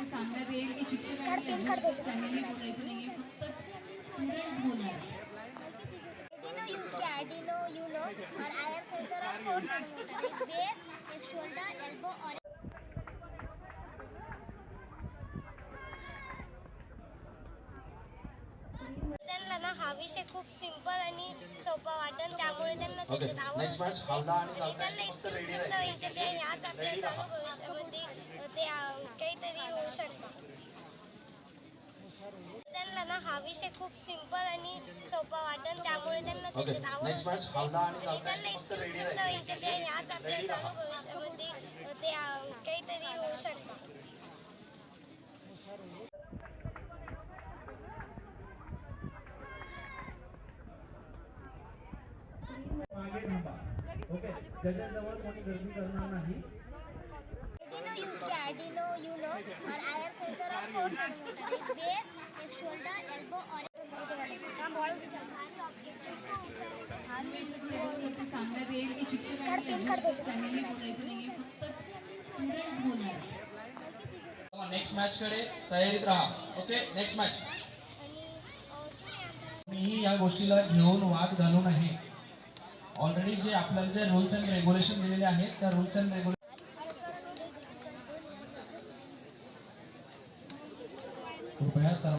शेवटी सांगण्यात येईल की शिक्षकांनी अजिबात फॅमिली बोलायचं नाहीये, फक्त स्टुडंट्स बोलणार आहेत. Arduino use के Arduino Uno और IR sensor of 4 cm, एक base, एक shoulder, elbow और त्यांना ना हा विषय खूप सिंपल आणि सोपा वाटन, त्यामुळे त्यांना त्याच्यात आवड असते. त्यांना इतकं उत्सुकता होईल की ते ह्याच आपल्या चालू भविष्यामध्ये ते काहीतरी होऊ शकतं. त्यांना ना हा विषय खूप सिंपल आणि सोपा वाटन, त्यामुळे त्यांना त्याच्यात आवड असते. त्यांना इतकं उत्सुकता होईल की ते ह्याच आपल्या चालू भविष्यामध्ये ते काहीतरी होऊ शकतं. मागे थांबा. ओके, जवळ कोणी गर्दी करणार नाही. Arduino use के Arduino Uno और IR sensor of 4 cm, एक base, एक shoulder, elbow और शेवटी सांगण्यात येईल की शिक्षकांनी अजिबात फॅमिली बोलायचं नाहीये, फक्त स्टुडंट्स बोलणार आहेत. नेक्स्ट मॅच कडे तयारीत राहा. Okay, next match. मीही या गोष्टीला घेऊन वाद घालू नये. ऑलरेडी जे आपल्याला जे रूल्स अँड रेग्युलेशन दिलेले आहेत त्या रूल्स अँड रेग्युलेशन कृपया सर्व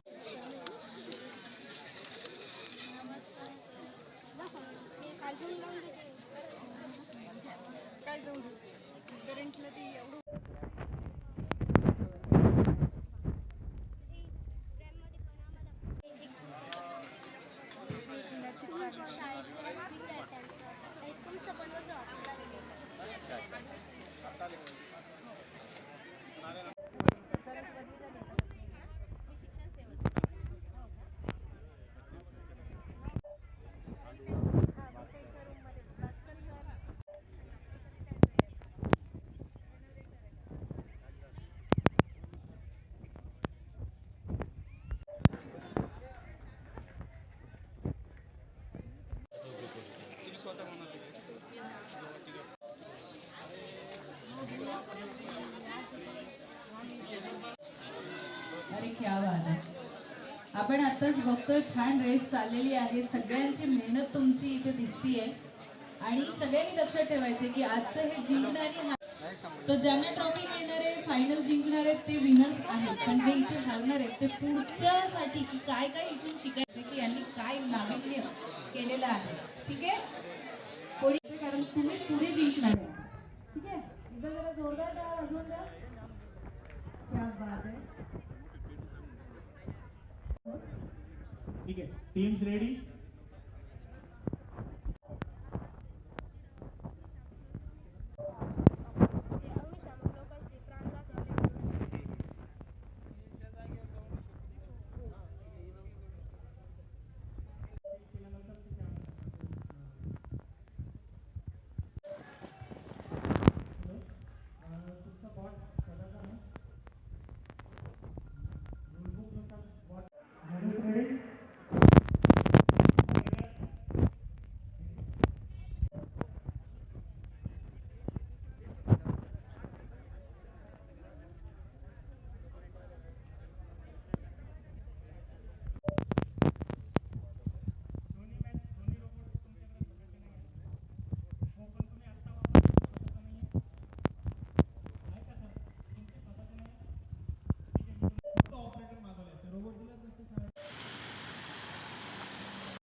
अरे क्या बात आहे. आपण आताच बघतो छान रेस चाललेली आहे. सगळ्यांची मेहनत तुमची इथे दिसतीये आणि सगळ्यांनी लक्षात ठेवायचे की आजचं हे जिंकणारी तर ज्यांना ट्रॉफी मिळणार आहे, फायनल जिंकणार आहेत ते विनर्स आहेत. पण जे इथे हारणार आहेत ते पुढच्यासाठी की काय काय इथून शिकायचं की यांनी काय नाविन्य केलेलं आहे. ठीक आहे, कोणी कारण तुम्ही पुढे जिंकणार आहे. ठीक आहे, एकदा जरा जोरदार टाळ्या वाजवून द्या. क्या बात आहे. ठीक आहे, टीम्स रेडी.